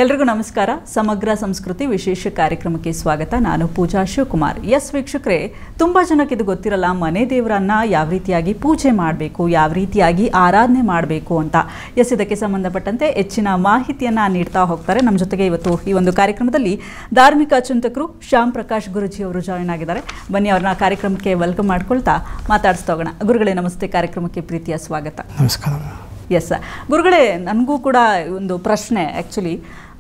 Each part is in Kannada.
ಎಲ್ರಿಗೂ ನಮಸ್ಕಾರ. ಸಮಗ್ರ ಸಂಸ್ಕೃತಿ ವಿಶೇಷ ಕಾರ್ಯಕ್ರಮಕ್ಕೆ ಸ್ವಾಗತ. ನಾನು ಪೂಜಾ ಶಿವಕುಮಾರ್. ಎಸ್ ವೀಕ್ಷಕರೇ, ತುಂಬ ಜನಕ್ಕೆ ಇದು ಗೊತ್ತಿರಲ್ಲ, ಮನೆ ದೇವರನ್ನ ಯಾವ ರೀತಿಯಾಗಿ ಪೂಜೆ ಮಾಡಬೇಕು, ಯಾವ ರೀತಿಯಾಗಿ ಆರಾಧನೆ ಮಾಡಬೇಕು ಅಂತ. ಎಸ್, ಇದಕ್ಕೆ ಸಂಬಂಧಪಟ್ಟಂತೆ ಹೆಚ್ಚಿನ ಮಾಹಿತಿಯನ್ನು ನೀಡ್ತಾ ಹೋಗ್ತಾರೆ. ನಮ್ಮ ಜೊತೆಗೆ ಇವತ್ತು ಈ ಒಂದು ಕಾರ್ಯಕ್ರಮದಲ್ಲಿ ಧಾರ್ಮಿಕ ಚಿಂತಕರು ಶ್ಯಾಮ್ ಪ್ರಕಾಶ್ ಗುರುಜಿ ಅವರು ಜಾಯಿನ್ ಆಗಿದ್ದಾರೆ. ಬನ್ನಿ, ಅವ್ರನ್ನ ಕಾರ್ಯಕ್ರಮಕ್ಕೆ ವೆಲ್ಕಮ್ ಮಾಡ್ಕೊಳ್ತಾ ಮಾತಾಡಿಸ್ತಾ ಹೋಗೋಣ. ಗುರುಗಳೇ ನಮಸ್ತೆ, ಕಾರ್ಯಕ್ರಮಕ್ಕೆ ಪ್ರೀತಿಯ ಸ್ವಾಗತ. ನಮಸ್ಕಾರ. ಎಸ್ ಗುರುಗಳೇ, ನನಗೂ ಕೂಡ ಒಂದು ಪ್ರಶ್ನೆ. ಆ್ಯಕ್ಚುಲಿ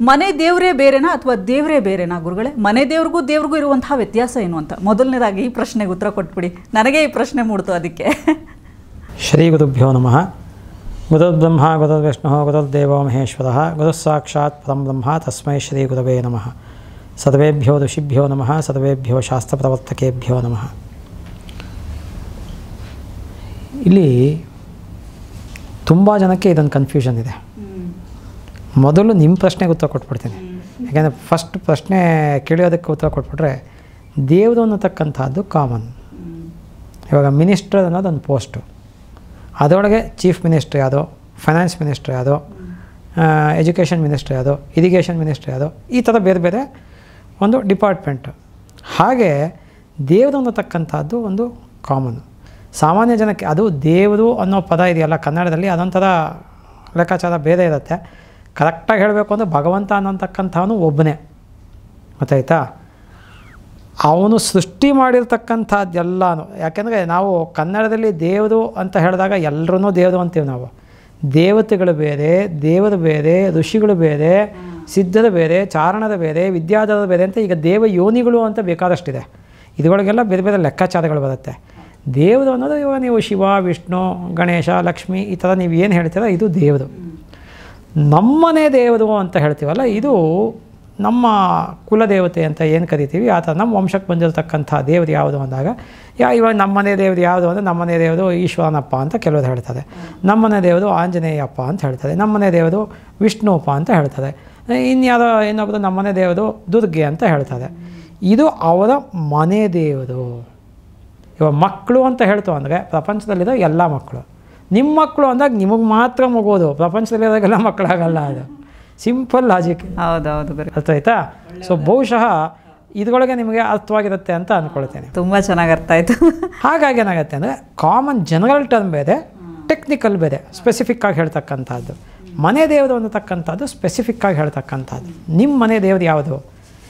ಮನೆ ದೇವರೇ ಬೇರೆನಾ ಅಥವಾ ದೇವರೇ ಬೇರೆನಾ ಗುರುಗಳೇ? ಮನೆ ದೇವ್ರಿಗೂ ಇರುವಂತಹ ವ್ಯತ್ಯಾಸ ಏನು ಅಂತ ಮೊದಲನೇದಾಗಿ ಈ ಪ್ರಶ್ನೆಗೆ ಉತ್ತರ ಕೊಟ್ಬಿಡಿ. ನನಗೆ ಈ ಪ್ರಶ್ನೆ ಮೂಡ್ತು, ಅದಕ್ಕೆ. ಶ್ರೀ ಗುರುಭ್ಯೋ ನಮಃ. ಗುರುರ್ಬ್ರಹ್ಮ ಗುರುರ್ವಿಷ್ಣು ಗುರುರ್ದೇವೋ ಮಹೇಶ್ವರಃ, ಗುರುಃ ಸಾಕ್ಷಾತ್ ಪರಂ ಬ್ರಹ್ಮ, ತಸ್ಮೈ ಶ್ರೀ ಗುರವೇ ನಮಃ. ಸರ್ವೇಭ್ಯೋ ಋಷಿಭ್ಯೋ ನಮಃ, ಸರ್ವೇಭ್ಯೋ ಶಾಸ್ತ್ರಪ್ರವರ್ತಕೇಭ್ಯೋ ನಮಃ. ಇಲ್ಲಿ ತುಂಬ ಜನಕ್ಕೆ ಇದೊಂದು ಕನ್ಫ್ಯೂಷನ್ ಇದೆ. ಮೊದಲು ನಿಮ್ಮ ಪ್ರಶ್ನೆಗೆ ಉತ್ತರ ಕೊಟ್ಬಿಡ್ತೀನಿ. ಯಾಕೆಂದರೆ ಫಸ್ಟ್ ಪ್ರಶ್ನೆ ಕೇಳೋದಕ್ಕೆ ಉತ್ತರ ಕೊಟ್ಬಿಟ್ರೆ, ದೇವರು ಅನ್ನತಕ್ಕಂಥದ್ದು ಕಾಮನ್. ಇವಾಗ ಮಿನಿಸ್ಟರ್ ಅನ್ನೋದೊಂದು ಪೋಸ್ಟು, ಅದರೊಳಗೆ ಚೀಫ್ ಮಿನಿಸ್ಟ್ರ್ ಯಾವುದೋ, ಫೈನಾನ್ಸ್ ಮಿನಿಸ್ಟ್ರ್ ಯಾವುದೋ, ಎಜುಕೇಷನ್ ಮಿನಿಸ್ಟ್ರ್ ಯಾವುದೋ, ಇರಿಗೇಷನ್ ಮಿನಿಸ್ಟ್ರ್ ಯಾವುದೋ, ಈ ಥರ ಬೇರೆ ಬೇರೆ ಒಂದು ಡಿಪಾರ್ಟ್ಮೆಂಟು. ಹಾಗೆ ದೇವರು ಅನ್ನತಕ್ಕಂಥದ್ದು ಒಂದು ಕಾಮನ್. ಸಾಮಾನ್ಯ ಜನಕ್ಕೆ ಅದು ದೇವರು ಅನ್ನೋ ಪದ ಇದೆಯಲ್ಲ ಕನ್ನಡದಲ್ಲಿ, ಅದೊಂಥರ ಲೆಕ್ಕಾಚಾರ ಬೇರೆ ಇರುತ್ತೆ. ಕರೆಕ್ಟಾಗಿ ಹೇಳಬೇಕು ಅಂದರೆ ಭಗವಂತ ಅನ್ನೋಂತಕ್ಕಂಥವನು ಒಬ್ಬನೇ, ಗೊತ್ತಾಯ್ತಾ? ಅವನು ಸೃಷ್ಟಿ ಮಾಡಿರ್ತಕ್ಕಂಥದ್ದೆಲ್ಲನೂ. ಯಾಕೆಂದರೆ ನಾವು ಕನ್ನಡದಲ್ಲಿ ದೇವರು ಅಂತ ಹೇಳಿದಾಗ ಎಲ್ಲರೂ ದೇವರು ಅಂತೀವಿ ನಾವು. ದೇವತೆಗಳು ಬೇರೆ, ದೇವರು ಬೇರೆ, ಋಷಿಗಳು ಬೇರೆ, ಸಿದ್ಧರು ಬೇರೆ, ಚಾರಣದ ಬೇರೆ, ವಿದ್ಯಾಧರದ ಬೇರೆ ಅಂತ ಈಗ ದೇವ ಯೋನಿಗಳು ಅಂತ ಬೇಕಾದಷ್ಟಿದೆ. ಇದರೊಳಗೆಲ್ಲ ಬೇರೆ ಬೇರೆ ಲೆಕ್ಕಾಚಾರಗಳು ಬರುತ್ತೆ. ದೇವರು ಅನ್ನೋದು ಇವಾಗ ನೀವು ಶಿವ, ವಿಷ್ಣು, ಗಣೇಶ, ಲಕ್ಷ್ಮಿ ಈ ಥರ ನೀವು ಏನು ಹೇಳ್ತೀರ, ಇದು ದೇವರು. ನಮ್ಮನೆ ದೇವರು ಅಂತ ಹೇಳ್ತೀವಲ್ಲ, ಇದು ನಮ್ಮ ಕುಲದೇವತೆ ಅಂತ ಏನು ಕರಿತೀವಿ, ಆ ಥರ ನಮ್ಮ ವಂಶಕ್ಕೆ ಬಂದಿರತಕ್ಕಂಥ ದೇವರು ಯಾವುದು ಅಂದಾಗ, ಇವಾಗ ನಮ್ಮನೆ ದೇವರು ಯಾವುದು ಅಂದರೆ, ನಮ್ಮನೆ ದೇವರು ಈಶ್ವರನಪ್ಪ ಅಂತ ಕೆಲವರು ಹೇಳ್ತಾರೆ, ನಮ್ಮನೆ ದೇವರು ಆಂಜನೇಯಪ್ಪ ಅಂತ ಹೇಳ್ತಾರೆ, ನಮ್ಮನೆ ದೇವರು ವಿಷ್ಣುಪ್ಪ ಅಂತ ಹೇಳ್ತಾರೆ, ಇನ್ಯಾವುದೋ ಇನ್ನೊಬ್ಬರು ನಮ್ಮನೆ ದೇವರು ದುರ್ಗೆ ಅಂತ ಹೇಳ್ತಾರೆ. ಇದು ಅವರ ಮನೆ ದೇವರು. ಇವಾಗ ಮಕ್ಕಳು ಅಂತ ಹೇಳ್ತು ಅಂದರೆ, ಪ್ರಪಂಚದಲ್ಲಿರೋ ಎಲ್ಲ ಮಕ್ಕಳು. ನಿಮ್ಮ ಮಕ್ಕಳು ಅಂದಾಗ ನಿಮಗೆ ಮಾತ್ರ ಮಗೋದು, ಪ್ರಪಂಚದಲ್ಲಿರೋದೆಲ್ಲ ಮಕ್ಕಳಾಗಲ್ಲ. ಅದು ಸಿಂಪಲ್ ಲಾಜಿಕ್. ಹೌದೌದು, ಅರ್ಥ ಆಯ್ತಾ? ಸೊ ಬಹುಶಃ ಇದರೊಳಗೆ ನಿಮಗೆ ಅರ್ಥವಾಗಿರುತ್ತೆ ಅಂತ ಅಂದ್ಕೊಳ್ತೇನೆ. ತುಂಬ ಚೆನ್ನಾಗಿ ಅರ್ಥ ಆಯಿತು. ಹಾಗಾಗಿ ಏನಾಗುತ್ತೆ ಅಂದರೆ, ಕಾಮನ್ ಜನರಲ್ ಟರ್ಮ್ ಬೇರೆ, ಟೆಕ್ನಿಕಲ್ ಬೇರೆ, ಸ್ಪೆಸಿಫಿಕ್ಕಾಗಿ ಹೇಳ್ತಕ್ಕಂಥದ್ದು. ಮನೆ ದೇವರು ಅನ್ನತಕ್ಕಂಥದ್ದು ಸ್ಪೆಸಿಫಿಕ್ಕಾಗಿ ಹೇಳ್ತಕ್ಕಂಥದ್ದು. ನಿಮ್ಮ ಮನೆ ದೇವ್ರು ಯಾವುದು?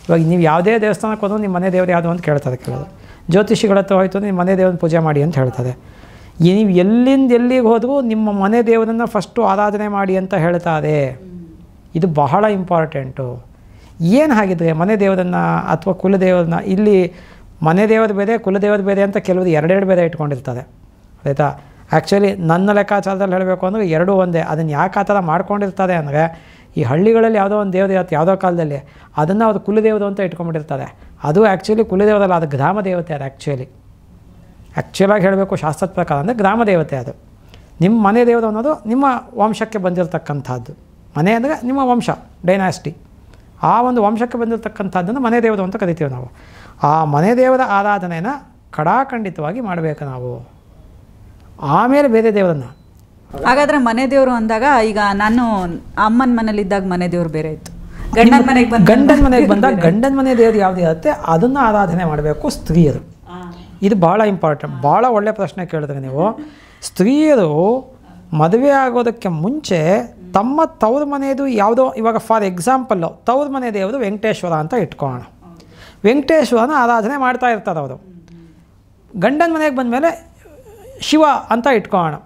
ಇವಾಗ ನೀವು ಯಾವುದೇ ದೇವಸ್ಥಾನಕ್ಕೆ ಹೋದ್ರು ನಿಮ್ಮ ಮನೆ ದೇವ್ರು ಯಾವುದು ಅಂತ ಕೇಳ್ತಾರೆ ಕೆಲವರು. ಜ್ಯೋತಿಷಿಗಳ ಹತ್ರ ಹೋಯ್ತು ನಿಮ್ಮ ಮನೆ ದೇವ್ರನ್ನ ಪೂಜೆ ಮಾಡಿ ಅಂತ ಹೇಳ್ತಾರೆ. ನೀವು ಎಲ್ಲಿಂದ ಎಲ್ಲಿಗೆ ಹೋದರೂ ನಿಮ್ಮ ಮನೆ ದೇವರನ್ನು ಫಸ್ಟು ಆರಾಧನೆ ಮಾಡಿ ಅಂತ ಹೇಳ್ತಾರೆ. ಇದು ಬಹಳ ಇಂಪಾರ್ಟೆಂಟು. ಏನು ಹಾಗಿದ್ರೆ ಮನೆ ದೇವರನ್ನು ಅಥವಾ ಕುಲದೇವರನ್ನ, ಇಲ್ಲಿ ಮನೆ ದೇವರು ಬೇರೆ ಕುಲದೇವರು ಬೇರೆ ಅಂತ ಕೆಲವರು ಎರಡೆರಡು ಬೇರೆ ಇಟ್ಕೊಂಡಿರ್ತಾರೆ, ಆಯಿತಾ? ಆ್ಯಕ್ಚುಲಿ ನನ್ನ ಲೆಕ್ಕಾಚಾರದಲ್ಲಿ ಹೇಳಬೇಕು ಅಂದರೆ ಎರಡೂ ಒಂದೇ. ಅದನ್ನು ಯಾಕೆ ಆ ಥರ ಮಾಡ್ಕೊಂಡಿರ್ತಾರೆ ಅಂದರೆ, ಈ ಹಳ್ಳಿಗಳಲ್ಲಿ ಯಾವುದೋ ಒಂದು ದೇವರು ಇರುತ್ತೆ ಯಾವುದೋ ಕಾಲದಲ್ಲಿ, ಅದನ್ನು ಅವರು ಕುಲದೇವರು ಅಂತ ಇಟ್ಕೊಂಡ್ಬಿಟ್ಟಿರ್ತಾರೆ. ಅದು ಆ್ಯಕ್ಚುಲಿ ಕುಲದೇವರಲ್ಲ, ಅದು ಗ್ರಾಮ ದೇವತೆ. ಅದು ಆ್ಯಕ್ಚುಲಾಗಿ ಹೇಳಬೇಕು ಶಾಸ್ತ್ರದ ಪ್ರಕಾರ ಅಂದರೆ ಗ್ರಾಮ ದೇವತೆ. ಅದು ನಿಮ್ಮ ಮನೆ ದೇವರು ಅನ್ನೋದು ನಿಮ್ಮ ವಂಶಕ್ಕೆ ಬಂದಿರತಕ್ಕಂಥದ್ದು. ಮನೆ ಅಂದರೆ ನಿಮ್ಮ ವಂಶ, ಡೈನಾಸ್ಟಿ. ಆ ಒಂದು ವಂಶಕ್ಕೆ ಬಂದಿರತಕ್ಕಂಥದ್ದನ್ನು ಮನೆ ದೇವರು ಅಂತ ಕರಿತೀವಿ ನಾವು. ಆ ಮನೆ ದೇವರ ಆರಾಧನೆಯನ್ನು ಖಡಾಖಂಡಿತವಾಗಿ ಮಾಡಬೇಕು ನಾವು. ಆಮೇಲೆ ಬೇರೆ ದೇವರನ್ನು. ಹಾಗಾದರೆ ಮನೆ ದೇವರು ಅಂದಾಗ, ಈಗ ನಾನು ಅಮ್ಮನ ಮನೇಲಿದ್ದಾಗ ಮನೆ ದೇವರು ಬೇರೆ ಇತ್ತು, ಗಂಡನ ಮನೆಗೆ ಬಂದಾಗ ಗಂಡನ ಮನೆ ದೇವರು ಯಾವುದು ಇರುತ್ತೆ ಅದನ್ನು ಆರಾಧನೆ ಮಾಡಬೇಕು ಸ್ತ್ರೀಯರು. ಇದು ಭಾಳ ಇಂಪಾರ್ಟೆಂಟ್. ಭಾಳ ಒಳ್ಳೆಯ ಪ್ರಶ್ನೆ ಕೇಳಿದ್ರೆ ನೀವು. ಸ್ತ್ರೀಯರು ಮದುವೆ ಆಗೋದಕ್ಕೆ ಮುಂಚೆ ತಮ್ಮ ತವ್ರ ಮನೆಯದು ಯಾವುದೋ, ಇವಾಗ ಫಾರ್ ಎಕ್ಸಾಂಪಲ್ಲು ತವ್ರ ಮನೆ ದೇವರು ವೆಂಕಟೇಶ್ವರ ಅಂತ ಇಟ್ಕೊಳ್ಳೋಣ. ವೆಂಕಟೇಶ್ವರನ ಆರಾಧನೆ ಮಾಡ್ತಾ ಇರ್ತಾರೆ ಅವರು. ಗಂಡನ ಮನೆಗೆ ಬಂದಮೇಲೆ ಶಿವ ಅಂತ ಇಟ್ಕೊಳ್ಳೋಣ,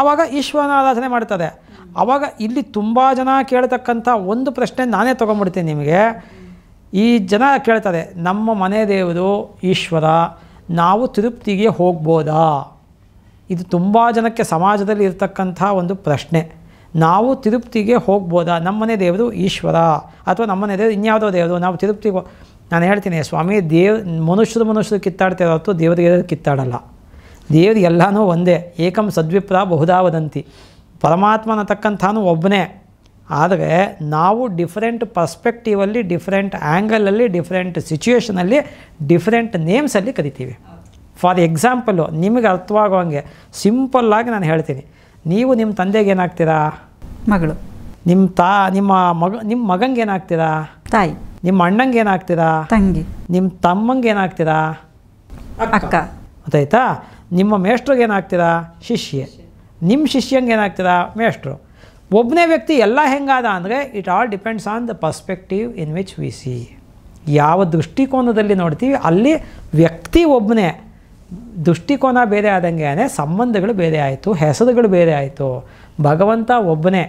ಆವಾಗ ಈಶ್ವರನ ಆರಾಧನೆ ಮಾಡ್ತಾರೆ. ಆವಾಗ ಇಲ್ಲಿ ತುಂಬ ಜನ ಕೇಳ್ತಕ್ಕಂಥ ಒಂದು ಪ್ರಶ್ನೆ ನಾನೇ ತೊಗೊಂಡ್ಬಿಡ್ತೀನಿ ನಿಮಗೆ. ಈ ಜನ ಕೇಳ್ತಾರೆ, ನಮ್ಮ ಮನೆ ದೇವರು ಈಶ್ವರ, ನಾವು ತಿರುಪತಿಗೆ ಹೋಗ್ಬೋದಾ? ಇದು ತುಂಬ ಜನಕ್ಕೆ ಸಮಾಜದಲ್ಲಿ ಇರ್ತಕ್ಕಂಥ ಒಂದು ಪ್ರಶ್ನೆ. ನಾವು ತಿರುಪತಿಗೆ ಹೋಗ್ಬೋದಾ? ನಮ್ಮನೆ ದೇವರು ಈಶ್ವರ ಅಥವಾ ನಮ್ಮನೆ ದೇವರು ಇನ್ಯಾವುದೋ ದೇವರು, ನಾವು ತಿರುಪತಿಗೆ ನಾನು ಹೇಳ್ತೀನಿ, ಸ್ವಾಮಿ, ಮನುಷ್ಯರು ಕಿತ್ತಾಡ್ತಿರೋ ಹೊತ್ತು ದೇವರಿಗೆ ಕಿತ್ತಾಡಲ್ಲ. ದೇವರು ಎಲ್ಲನೂ ಒಂದೇ. ಏಕಂ ಸದ್ವಿಪ್ರ ಬಹುಧಾ ವದಂತಿ. ಪರಮಾತ್ಮ ಅನ್ನತಕ್ಕಂಥವನು ಒಬ್ಬನೇ. ಆದರೆ ನಾವು ಡಿಫ್ರೆಂಟ್ ಪರ್ಸ್ಪೆಕ್ಟಿವಲ್ಲಿ, ಡಿಫ್ರೆಂಟ್ ಆ್ಯಂಗಲಲ್ಲಿ, ಡಿಫ್ರೆಂಟ್ ಸಿಚುವೇಷನಲ್ಲಿ, ಡಿಫ್ರೆಂಟ್ ನೇಮ್ಸಲ್ಲಿ ಕರಿತೀವಿ. ಫಾರ್ ಎಕ್ಸಾಂಪಲ್ಲು ನಿಮಗೆ ಅರ್ಥವಾಗೋ ಹಂಗೆ ಸಿಂಪಲ್ಲಾಗಿ ನಾನು ಹೇಳ್ತೀನಿ. ನೀವು ನಿಮ್ಮ ತಂದೆಗೆ ಏನಾಗ್ತೀರಾ? ಮಗಳು. ನಿಮ್ಮ ಮಗಂಗೆ ಏನಾಗ್ತೀರಾ? ತಾಯಿ. ನಿಮ್ಮ ಅಣ್ಣಂಗೆ ಏನಾಗ್ತೀರಾ? ತಂಗಿ. ನಿಮ್ಮ ತಮ್ಮಂಗೆ ಏನಾಗ್ತೀರಾ? ಅಕ್ಕ. ಗೊತ್ತಾಯ್ತಾ? ನಿಮ್ಮ ಮೇಷ್ಟ್ರಿಗೆ ಏನಾಗ್ತೀರಾ? ಶಿಷ್ಯೆ. ನಿಮ್ಮ ಶಿಷ್ಯಂಗೆ ಏನಾಗ್ತೀರಾ? ಮೇಷ್ಟ್ರು. ಒಬ್ಬನೇ ವ್ಯಕ್ತಿ ಎಲ್ಲ ಹೆಂಗಾದ ಅಂದರೆ it all depends on the perspective in which we C. ಯಾವ ದೃಷ್ಟಿಕೋನದಲ್ಲಿ ನೋಡ್ತೀವಿ ಅಲ್ಲಿ ವ್ಯಕ್ತಿ ಒಬ್ಬನೇ. ದೃಷ್ಟಿಕೋನ ಬೇರೆ ಆದಂಗೆ ಸಂಬಂಧಗಳು ಬೇರೆ ಆಯಿತು, ಹೆಸರುಗಳು ಬೇರೆ ಆಯಿತು. ಭಗವಂತ ಒಬ್ಬನೇ.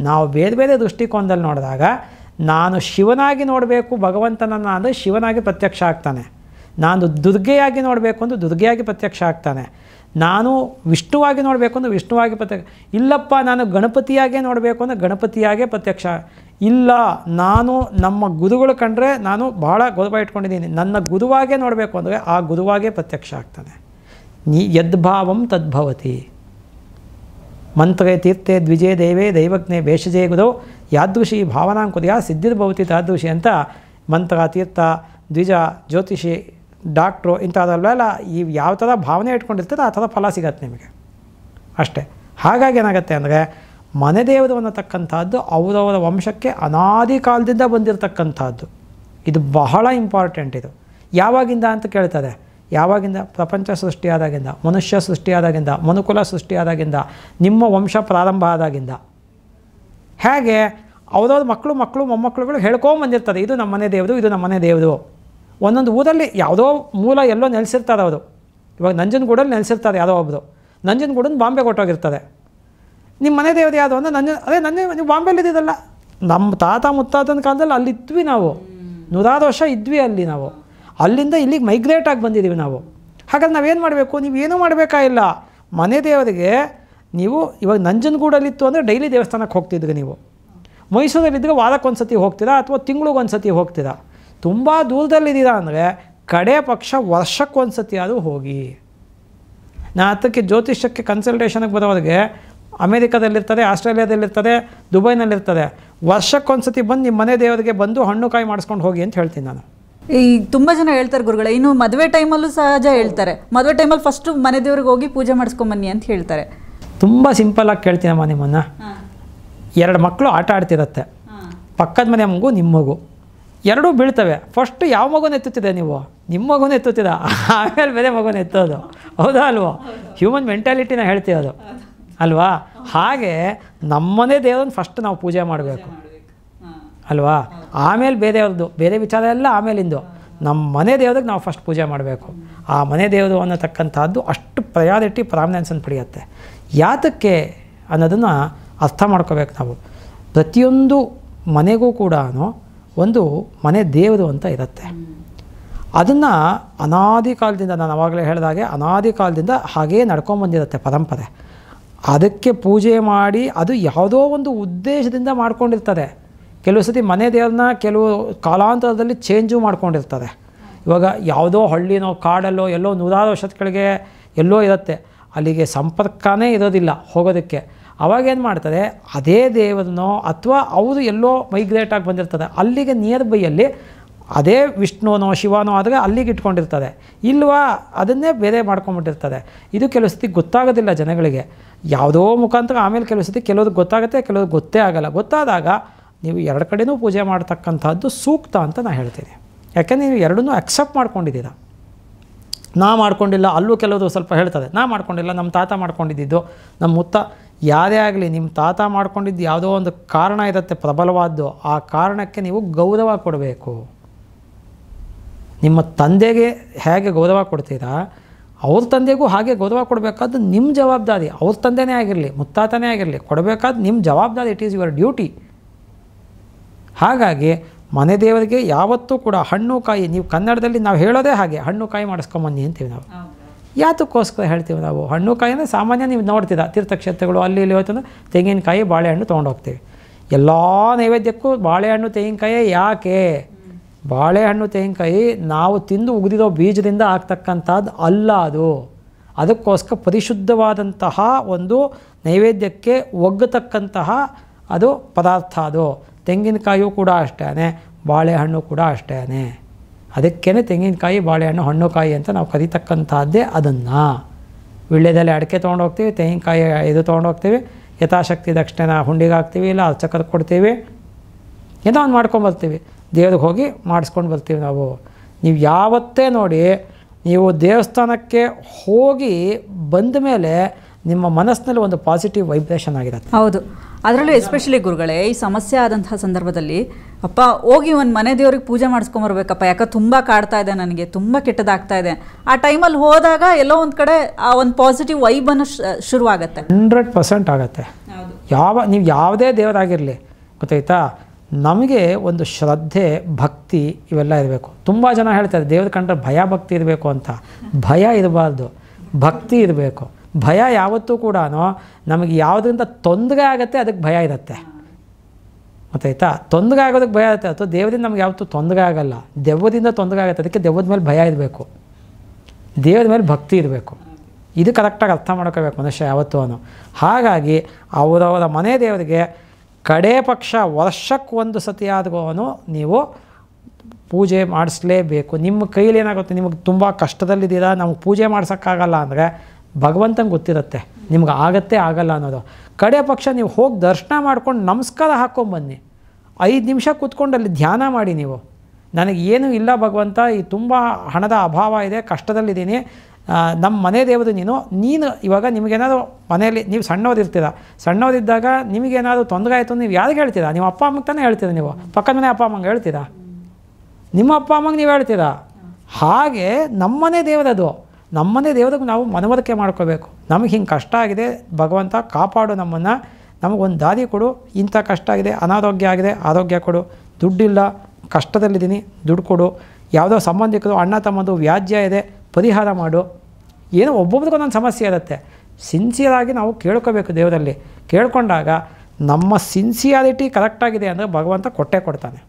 ನಾವು ಬೇರೆ ಬೇರೆ ದೃಷ್ಟಿಕೋನದಲ್ಲಿ ನೋಡಿದಾಗ ನಾನು ಶಿವನಾಗಿ ನೋಡಬೇಕು ಭಗವಂತನನ್ನು ಅಂದರೆ ಶಿವನಾಗಿ ಪ್ರತ್ಯಕ್ಷ ಆಗ್ತಾನೆ. ನಾನು ದುರ್ಗೆಯಾಗಿ ನೋಡಬೇಕು ಅಂದರೆ ದುರ್ಗೆಯಾಗಿ ಪ್ರತ್ಯಕ್ಷ ಆಗ್ತಾನೆ. ನಾನು ವಿಷ್ಣುವಾಗಿ ನೋಡಬೇಕು ಅಂದರೆ ವಿಷ್ಣುವಾಗಿ ಪ್ರತ್ಯಕ್ಷ. ಇಲ್ಲಪ್ಪ ನಾನು ಗಣಪತಿಯಾಗೇ ನೋಡಬೇಕು ಅಂದರೆ ಗಣಪತಿಯಾಗೇ ಪ್ರತ್ಯಕ್ಷ. ಇಲ್ಲ ನಾನು ನಮ್ಮ ಗುರುಗಳು ಕಂಡ್ರೆ ನಾನು ಭಾಳ ಗೌರವ ಇಟ್ಕೊಂಡಿದ್ದೀನಿ, ನನ್ನ ಗುರುವಾಗೇ ನೋಡಬೇಕು ಅಂದರೆ ಆ ಗುರುವಾಗೇ ಪ್ರತ್ಯಕ್ಷ ಆಗ್ತಾನೆ. ಯದ್ಭಾವಂ ತದ್ಭವತಿ. ಮಂತ್ರೇ ತೀರ್ಥೆ ದ್ವಿಜೇ ದೇವೇ ದೈವಜ್ಞೆ ಭೇಷಜೇ ಗುರು ಯಾದೃಶಿ ಭಾವನಾಂಕುರ್ಯ ಸಿದ್ಧಿರ್ಭವತಿ ತಾದೃಶಿ ಅಂತ ಮಂತ್ರ, ತೀರ್ಥ, ದ್ವಿಜ, ಜ್ಯೋತಿಷಿ, ಡಾಕ್ಟ್ರು ಇಂಥದ್ದೆಲ್ಲ ಯಾವ ಥರ ಭಾವನೆ ಇಟ್ಕೊಂಡಿರ್ತಾರೆ ಆ ಥರ ಫಲ ಸಿಗತ್ತೆ ನಿಮಗೆ ಅಷ್ಟೇ. ಹಾಗಾಗಿ ಏನಾಗುತ್ತೆ ಅಂದರೆ ಮನೆದೇವರು ಅನ್ನತಕ್ಕಂಥದ್ದು ಅವರವರ ವಂಶಕ್ಕೆ ಅನಾದಿ ಕಾಲದಿಂದ ಬಂದಿರತಕ್ಕಂಥದ್ದು. ಇದು ಬಹಳ ಇಂಪಾರ್ಟೆಂಟ್. ಇದು ಯಾವಾಗಿಂದ ಅಂತ ಕೇಳ್ತಾರೆ. ಯಾವಾಗಿಂದ? ಪ್ರಪಂಚ ಸೃಷ್ಟಿಯಾದಾಗಿಂದ, ಮನುಷ್ಯ ಸೃಷ್ಟಿಯಾದಾಗಿಂದ, ಮನುಕುಲ ಸೃಷ್ಟಿಯಾದಾಗಿಂದ, ನಿಮ್ಮ ವಂಶ ಪ್ರಾರಂಭ ಆದಾಗಿಂದ. ಹೇಗೆ ಅವರವ್ರ ಮಕ್ಕಳು ಮೊಮ್ಮಕ್ಕಳುಗಳು ಹೇಳ್ಕೊಂಬಂದಿರ್ತಾರೆ, ಇದು ನಮ್ಮ ಮನೆ ದೇವರು, ಇದು ನಮ್ಮ ಮನೆ ದೇವರು. ಒಂದೊಂದು ಊರಲ್ಲಿ ಯಾವುದೋ ಮೂಲ ಎಲ್ಲೋ ನೆಲೆಸಿರ್ತಾರೆ ಅವರು. ಇವಾಗ ನಂಜನಗೂಡಲ್ಲಿ ನೆಲೆಸಿರ್ತಾರೆ ಯಾರೋ ಒಬ್ಬರು. ನಂಜನಗೂಡನ್ನು ಬಾಂಬೆ ಕೊಟ್ಟೋಗಿರ್ತಾರೆ. ನಿಮ್ಮ ಮನೆ ದೇವರು ಯಾವುದು ಅಂದರೆ ನೀವು ಬಾಂಬೆಲಿದ್ದೀರಲ್ಲ. ನಮ್ಮ ತಾತ ಮುತ್ತಾತನ ಕಾಲದಲ್ಲಿ ಅಲ್ಲಿದ್ವಿ ನಾವು, 100 ವರ್ಷ ಇದ್ವಿ ಅಲ್ಲಿ ನಾವು. ಅಲ್ಲಿಂದ ಇಲ್ಲಿಗೆ ಮೈಗ್ರೇಟ್ ಆಗಿ ಬಂದಿದ್ದೀವಿ ನಾವು. ಹಾಗಾದ್ರೆ ನಾವೇನು ಮಾಡಬೇಕು? ನೀವೇನೂ ಮಾಡಬೇಕಾಗಿಲ್ಲ. ಮನೆ ದೇವರಿಗೆ ನೀವು ಇವಾಗ ನಂಜನಗೂಡಲ್ಲಿತ್ತು ಅಂದರೆ ಡೈಲಿ ದೇವಸ್ಥಾನಕ್ಕೆ ಹೋಗ್ತಿದ್ರಿ. ನೀವು ಮೈಸೂರಲ್ಲಿದ್ದರೆ ವಾರಕ್ಕೊಂದು ಸತಿ ಹೋಗ್ತೀರಾ ಅಥವಾ ತಿಂಗಳಿಗೊಂದು ಸತಿ ಹೋಗ್ತೀರಾ. ತುಂಬ ದೂರದಲ್ಲಿದ್ದೀರಾ ಅಂದರೆ ಕಡೆ ಪಕ್ಷ ವರ್ಷಕ್ಕೊಂದು ಸತಿ ಆದರೂ ಹೋಗಿ. ನಾ ಅದಕ್ಕೆ ಜ್ಯೋತಿಷ್ಯಕ್ಕೆ ಕನ್ಸಲ್ಟೇಷನ್ಗೆ ಬರೋರಿಗೆ ಅಮೇರಿಕಾದಲ್ಲಿರ್ತದೆ, ಆಸ್ಟ್ರೇಲಿಯಾದಲ್ಲಿರ್ತದೆ, ದುಬೈನಲ್ಲಿರ್ತದೆ. ವರ್ಷಕ್ಕೊಂದು ಸತಿ ಬಂದು ನಿಮ್ಮ ಮನೆ ದೇವರಿಗೆ ಬಂದು ಹಣ್ಣು ಕಾಯಿ ಮಾಡಿಸ್ಕೊಂಡು ಹೋಗಿ ಅಂತ ಹೇಳ್ತೀನಿ ನಾನು. ಈ ತುಂಬ ಜನ ಹೇಳ್ತಾರೆ ಗುರುಗಳೇ, ಇನ್ನು ಮದುವೆ ಟೈಮಲ್ಲೂ ಸಹಜ ಹೇಳ್ತಾರೆ, ಮದುವೆ ಟೈಮಲ್ಲಿ ಫಸ್ಟು ಮನೆ ದೇವ್ರಿಗೆ ಹೋಗಿ ಪೂಜೆ ಮಾಡಿಸ್ಕೊಂಬನ್ನಿ ಅಂತ ಹೇಳ್ತಾರೆ. ತುಂಬ ಸಿಂಪಲ್ಲಾಗಿ ಕೇಳ್ತೀನಮ್ಮ ನಿಮ್ಮನ್ನು. 2 ಮಕ್ಕಳು ಆಟ ಆಡ್ತಿರತ್ತೆ, ಪಕ್ಕದ ಮನೆ ಮಗು ನಿಮ್ಮ ಮಗು, ಎರಡೂ ಬೀಳ್ತವೆ. ಫಸ್ಟು ಯಾವ ಮಗುನ ಎತ್ತುತ್ತಿದೆ? ನೀವು ನಿಮ್ಮ ಮಗುನ ಎತ್ತುತ್ತಿದ, ಆಮೇಲೆ ಬೇರೆ ಮಗುನ ಎತ್ತೋದು. ಹೌದಾ ಅಲ್ವಾ? ಹ್ಯೂಮನ್ ಮೆಂಟಾಲಿಟಿನ ಹೇಳ್ತೀವದು ಅಲ್ವಾ? ಹಾಗೆ ನಮ್ಮನೇ ದೇವ್ರನ್ನ ಫಸ್ಟ್ ನಾವು ಪೂಜೆ ಮಾಡಬೇಕು ಅಲ್ವಾ? ಆಮೇಲೆ ಬೇರೆಯವ್ರದ್ದು ಬೇರೆ ವಿಚಾರ ಎಲ್ಲ ಆಮೇಲಿಂದು. ನಮ್ಮ ಮನೆ ದೇವ್ರಿಗೆ ನಾವು ಫಸ್ಟ್ ಪೂಜೆ ಮಾಡಬೇಕು. ಆ ಮನೆ ದೇವರು ಅನ್ನತಕ್ಕಂಥದ್ದು ಅಷ್ಟು ಪ್ರಯಾರಿಟಿ ಪ್ರಾಮಿನೆನ್ಸನ್ನು ಪಡೆಯುತ್ತೆ. ಯಾತಕ್ಕೆ ಅನ್ನೋದನ್ನು ಅರ್ಥ ಮಾಡ್ಕೋಬೇಕು ನಾವು. ಪ್ರತಿಯೊಂದು ಮನೆಗೂ ಕೂಡ ಒಂದು ಮನೆ ದೇವರು ಅಂತ ಇರುತ್ತೆ. ಅದನ್ನು ಅನಾದಿ ಕಾಲದಿಂದ, ನಾನು ಆವಾಗಲೇ ಹೇಳಿದಾಗೆ ಅನಾದಿ ಕಾಲದಿಂದ ಹಾಗೇ ನಡ್ಕೊಂಬಂದಿರುತ್ತೆ ಪರಂಪರೆ. ಅದಕ್ಕೆ ಪೂಜೆ ಮಾಡಿ ಅದು ಯಾವುದೋ ಒಂದು ಉದ್ದೇಶದಿಂದ ಮಾಡ್ಕೊಂಡಿರ್ತಾರೆ. ಕೆಲವು ಸತಿ ಮನೆ ದೇವ್ರನ್ನ ಕೆಲವು ಕಾಲಾಂತರದಲ್ಲಿ ಚೇಂಜು ಮಾಡ್ಕೊಂಡಿರ್ತಾರೆ. ಇವಾಗ ಯಾವುದೋ ಹಳ್ಳಿನೋ ಕಾಡಲ್ಲೋ ಎಲ್ಲೋ 100 ವರ್ಷಗಳಿಗೆ ಎಲ್ಲೋ ಇರುತ್ತೆ, ಅಲ್ಲಿಗೆ ಸಂಪರ್ಕನೇ ಇರೋದಿಲ್ಲ ಹೋಗೋದಕ್ಕೆ. ಅವಾಗೇನು ಮಾಡ್ತಾರೆ, ಅದೇ ದೇವರನ್ನೋ ಅಥವಾ ಅವರು ಎಲ್ಲೋ ಮೈಗ್ರೇಟಾಗಿ ಬಂದಿರ್ತಾರೆ, ಅಲ್ಲಿಗೆ ನಿಯರ್ ಬೈಯಲ್ಲಿ ಅದೇ ವಿಷ್ಣುನೋ ಶಿವನೋ ಆದರೆ ಅಲ್ಲಿಗೆ ಇಟ್ಕೊಂಡಿರ್ತಾರೆ. ಇಲ್ವಾ ಅದನ್ನೇ ಬೇರೆ ಮಾಡ್ಕೊಂಬಿಟ್ಟಿರ್ತಾರೆ. ಇದು ಕೆಲವು ಸತಿ ಗೊತ್ತಾಗೋದಿಲ್ಲ ಜನಗಳಿಗೆ, ಯಾವುದೋ ಮುಖಾಂತರ. ಆಮೇಲೆ ಕೆಲವು ಸತಿ ಕೆಲವ್ರಿಗೆ ಗೊತ್ತಾಗುತ್ತೆ, ಕೆಲವ್ರಿಗೆ ಗೊತ್ತೇ ಆಗಲ್ಲ. ಗೊತ್ತಾದಾಗ ನೀವು 2 ಕಡೆನೂ ಪೂಜೆ ಮಾಡ್ತಕ್ಕಂಥದ್ದು ಸೂಕ್ತ ಅಂತ ನಾನು ಹೇಳ್ತೀನಿ. ಯಾಕೆಂದರೆ ನೀವು ಎರಡನ್ನೂ ಅಕ್ಸೆಪ್ಟ್ ಮಾಡ್ಕೊಂಡಿದ್ದೀರ. ನಾ ಮಾಡ್ಕೊಂಡಿಲ್ಲ, ಅಲ್ಲೂ ಕೆಲವರು ಸ್ವಲ್ಪ ಹೇಳ್ತಾರೆ ನಾ ಮಾಡ್ಕೊಂಡಿಲ್ಲ, ನಮ್ಮ ತಾತ ಮಾಡ್ಕೊಂಡಿದ್ದು, ನಮ್ಮ ಮುತ್ತ, ಯಾರೇ ಆಗಲಿ ನಿಮ್ಮ ತಾತ ಮಾಡ್ಕೊಂಡಿದ್ದು ಯಾವುದೋ ಒಂದು ಕಾರಣ ಇರುತ್ತೆ ಪ್ರಬಲವಾದ್ದು. ಆ ಕಾರಣಕ್ಕೆ ನೀವು ಗೌರವ ಕೊಡಬೇಕು. ನಿಮ್ಮ ತಂದೆಗೆ ಹೇಗೆ ಗೌರವ ಕೊಡ್ತೀರಾ, ಅವ್ರ ತಂದೆಗೂ ಹಾಗೆ ಗೌರವ ಕೊಡಬೇಕಾದ್ದು ನಿಮ್ಮ ಜವಾಬ್ದಾರಿ. ಅವ್ರ ತಂದೆನೇ ಆಗಿರಲಿ, ಮುತ್ತಾತನೇ ಆಗಿರಲಿ, ಕೊಡಬೇಕಾದ ನಿಮ್ಮ ಜವಾಬ್ದಾರಿ. It is your duty. ಹಾಗಾಗಿ ಮನೆ ದೇವರಿಗೆ ಯಾವತ್ತೂ ಕೂಡ ಹಣ್ಣು ಕಾಯಿ, ನೀವು ಕನ್ನಡದಲ್ಲಿ ನಾವು ಹೇಳೋದೇ ಹಾಗೆ, ಹಣ್ಣು ಕಾಯಿ ಮಾಡಿಸ್ಕೊಂಬನ್ನಿ ಅಂತೀವಿ ನಾವು. ಯಾತಕ್ಕೋಸ್ಕರ ಹೇಳ್ತೀವಿ ನಾವು ಹಣ್ಣು ಕಾಯಿ ಅಂದರೆ? ಸಾಮಾನ್ಯ ನೀವು ನೋಡ್ತೀರಾ ತೀರ್ಥಕ್ಷೇತ್ರಗಳು ಅಲ್ಲಿ ಇಲ್ಲಿ ಹೋಯ್ತಂದ್ರೆ ತೆಂಗಿನಕಾಯಿ ಬಾಳೆಹಣ್ಣು ತೊಗೊಂಡೋಗ್ತೀವಿ. ಎಲ್ಲ ನೈವೇದ್ಯಕ್ಕೂ ಬಾಳೆಹಣ್ಣು ತೆಂಗಿನಕಾಯಿ. ಯಾಕೆ? ಬಾಳೆಹಣ್ಣು ತೆಂಗಿನಕಾಯಿ ನಾವು ತಿಂದು ಉಗಿದಿರೋ ಬೀಜದಿಂದ ಆಗ್ತಕ್ಕಂಥದ್ದು ಅಲ್ಲ ಅದು. ಅದಕ್ಕೋಸ್ಕರ ಪರಿಶುದ್ಧವಾದಂತಹ ಒಂದು ನೈವೇದ್ಯಕ್ಕೆ ಒಗ್ಗತಕ್ಕಂತಹ ಅದು ಪದಾರ್ಥ ಅದು. ತೆಂಗಿನಕಾಯಿಯೂ ಕೂಡ ಅಷ್ಟೇ, ಬಾಳೆಹಣ್ಣು ಕೂಡ ಅಷ್ಟೇ. ಅದಕ್ಕೇ ತೆಂಗಿನಕಾಯಿ ಬಾಳೆಹಣ್ಣು ಹಣ್ಣುಕಾಯಿ ಅಂತ ನಾವು ಕರಿತಕ್ಕಂಥದ್ದೇ ಅದನ್ನು. ವಿಳ್ಯದಲ್ಲಿ ಅಡಿಕೆ ತೊಗೊಂಡೋಗ್ತೀವಿ, ತೆಂಗಿನಕಾಯಿ ಇದು ತೊಗೊಂಡೋಗ್ತೀವಿ, ಯಥಾಶಕ್ತಿ ದಕ್ಷಿಣೆನ ಹುಂಡಿಗೆ ಹಾಕ್ತೀವಿ, ಇಲ್ಲ ಅರ್ಚಕರಿಗೆ ಕೊಡ್ತೀವಿ, ಏನೋ ಒಂದು ಮಾಡ್ಕೊಂಬರ್ತೀವಿ, ದೇವ್ರಿಗೆ ಹೋಗಿ ಮಾಡಿಸ್ಕೊಂಡು ಬರ್ತೀವಿ ನಾವು. ನೀವು ಯಾವತ್ತೇ ನೋಡಿ, ನೀವು ದೇವಸ್ಥಾನಕ್ಕೆ ಹೋಗಿ ಬಂದ ಮೇಲೆ ನಿಮ್ಮ ಮನಸ್ಸಿನಲ್ಲಿ ಒಂದು ಪಾಸಿಟಿವ್ ವೈಬ್ರೇಷನ್ ಆಗಿರುತ್ತೆ. ಹೌದು, ಅದರಲ್ಲೂ ಎಸ್ಪೆಷಲಿ ಗುರುಗಳೇ, ಈ ಸಮಸ್ಯೆ ಆದಂತಹ ಸಂದರ್ಭದಲ್ಲಿ ಅಪ್ಪ ಹೋಗಿ ಒಂದು ಮನೆ ದೇವ್ರಿಗೆ ಪೂಜೆ ಮಾಡಿಸ್ಕೊಂಬರ್ಬೇಕಪ್ಪ, ಯಾಕೆ ತುಂಬ ಕಾಡ್ತಾ ಇದೆ, ನನಗೆ ತುಂಬ ಕೆಟ್ಟದಾಗ್ತಾ ಇದೆ, ಆ ಟೈಮಲ್ಲಿ ಹೋದಾಗ ಎಲ್ಲೋ ಒಂದು ಕಡೆ ಆ ಒಂದು ಪಾಸಿಟಿವ್ ವೈಬನ್ನು ಶುರುವಾಗುತ್ತೆ. 100% ಆಗುತ್ತೆ. ನೀವು ಯಾವುದೇ ದೇವರಾಗಿರಲಿ, ಗೊತ್ತಾಯ್ತಾ, ನಮಗೆ ಒಂದು ಶ್ರದ್ಧೆ, ಭಕ್ತಿ ಇವೆಲ್ಲ ಇರಬೇಕು. ತುಂಬ ಜನ ಹೇಳ್ತಾರೆ ದೇವ್ರ ಕಂಡ್ರೆ ಭಯ ಭಕ್ತಿ ಇರಬೇಕು ಅಂತ. ಭಯ ಇರಬಾರ್ದು, ಭಕ್ತಿ ಇರಬೇಕು. ಭಯ ಯಾವತ್ತೂ ಕೂಡ ನಮಗೆ ಯಾವುದರಿಂದ ತೊಂದರೆ ಆಗುತ್ತೆ ಅದಕ್ಕೆ ಭಯ ಇರುತ್ತೆ, ಗೊತ್ತಾಯ್ತಾ. ತೊಂದರೆ ಆಗೋದಕ್ಕೆ ಭಯ ಇರುತ್ತೆ, ಅಥವಾ ದೇವರಿಂದ ನಮ್ಗೆ ಯಾವತ್ತೂ ತೊಂದರೆ ಆಗಲ್ಲ, ದೆವ್ವದಿಂದ ತೊಂದರೆ ಆಗುತ್ತೆ. ಅದಕ್ಕೆ ದೆವ್ವದ ಮೇಲೆ ಭಯ ಇರಬೇಕು, ದೇವರ ಮೇಲೆ ಭಕ್ತಿ ಇರಬೇಕು. ಇದು ಕರೆಕ್ಟಾಗಿ ಅರ್ಥ ಮಾಡ್ಕೋಬೇಕು ಮನುಷ್ಯ ಯಾವತ್ತೂ. ಹಾಗಾಗಿ ಅವರವರ ಮನೆ ದೇವರಿಗೆ ಕಡೇ ಪಕ್ಷ ವರ್ಷಕ್ಕೆ ಒಂದು ಸತಿ ಆದ್ರೂ ನೀವು ಪೂಜೆ ಮಾಡಿಸ್ಲೇಬೇಕು. ನಿಮ್ಮ ಕೈಲಿ ಏನಾಗುತ್ತೆ, ನಿಮಗೆ ತುಂಬ ಕಷ್ಟದಲ್ಲಿದ್ದೀರಾ, ನಮಗೆ ಪೂಜೆ ಮಾಡ್ಸೋಕ್ಕಾಗಲ್ಲ ಅಂದರೆ ಭಗವಂತಂಗೆ ಗೊತ್ತಿರುತ್ತೆ ನಿಮ್ಗೆ ಆಗತ್ತೆ ಆಗಲ್ಲ ಅನ್ನೋದು. ಕಡೇ ಪಕ್ಷ ನೀವು ಹೋಗಿ ದರ್ಶನ ಮಾಡ್ಕೊಂಡು ನಮಸ್ಕಾರ ಹಾಕ್ಕೊಂಬನ್ನಿ. 5 ನಿಮಿಷ ಕೂತ್ಕೊಂಡು ಅಲ್ಲಿ ಧ್ಯಾನ ಮಾಡಿ. ನೀವು ನನಗೇನು ಇಲ್ಲ ಭಗವಂತ, ಈ ತುಂಬ ಹಣದ ಅಭಾವ ಇದೆ, ಕಷ್ಟದಲ್ಲಿದ್ದೀನಿ, ನಮ್ಮ ಮನೆ ದೇವರು ನೀನು ಇವಾಗ ನಿಮಗೇನಾದ್ರು ಮನೆಯಲ್ಲಿ ನೀವು ಸಣ್ಣವರಿರ್ತೀರ, ಸಣ್ಣವರಿದ್ದಾಗ ನಿಮಗೇನಾದ್ರು ತೊಂದರೆ ಆಯಿತು ನೀವು ಯಾರಿಗೆ ಹೇಳ್ತೀರಾ? ನಿಮ್ಮ ಅಪ್ಪ ಅಮ್ಮಗೆ ತಾನೇ ಹೇಳ್ತೀರಾ. ನೀವು ಪಕ್ಕದ ಮನೆ ಅಪ್ಪ ಅಮ್ಮಂಗೆ ಹೇಳ್ತೀರಾ? ನಿಮ್ಮ ಅಪ್ಪ ಅಮ್ಮಂಗೆ ನೀವು ಹೇಳ್ತೀರಾ? ಹಾಗೆ ನಮ್ಮನೆ ದೇವರದು. ನಮ್ಮನೆ ದೇವರಿಗೆ ನಾವು ಮನವರಿಕೆ ಮಾಡ್ಕೋಬೇಕು. ನಮಗೆ ಹಿಂಗೆ ಕಷ್ಟ ಆಗಿದೆ, ಭಗವಂತ ಕಾಪಾಡು ನಮ್ಮನ್ನು, ನಮಗೊಂದು ದಾರಿ ಕೊಡು, ಇಂಥ ಕಷ್ಟ ಆಗಿದೆ, ಅನಾರೋಗ್ಯ ಆಗಿದೆ, ಆರೋಗ್ಯ ಕೊಡು, ದುಡ್ಡಿಲ್ಲ, ಕಷ್ಟದಲ್ಲಿದ್ದೀನಿ, ದುಡ್ಡು ಕೊಡು, ಯಾವುದೋ ಸಂಬಂಧಿಕರು ಅಣ್ಣ ತಮ್ಮದು ವ್ಯಾಜ್ಯ ಇದೆ, ಪರಿಹಾರ ಮಾಡು. ಏನೋ ಒಬ್ಬೊಬ್ರಿಗೂ ಒಂದೊಂದು ಸಮಸ್ಯೆ ಇರುತ್ತೆ. ಸಿನ್ಸಿಯರಾಗಿ ನಾವು ಕೇಳ್ಕೋಬೇಕು ದೇವರಲ್ಲಿ. ಕೇಳ್ಕೊಂಡಾಗ ನಮ್ಮ ಸಿನ್ಸಿಯಾರಿಟಿ ಕರೆಕ್ಟಾಗಿದೆ ಅಂದರೆ ಭಗವಂತ ಕೊಟ್ಟೇ ಕೊಡ್ತಾನೆ.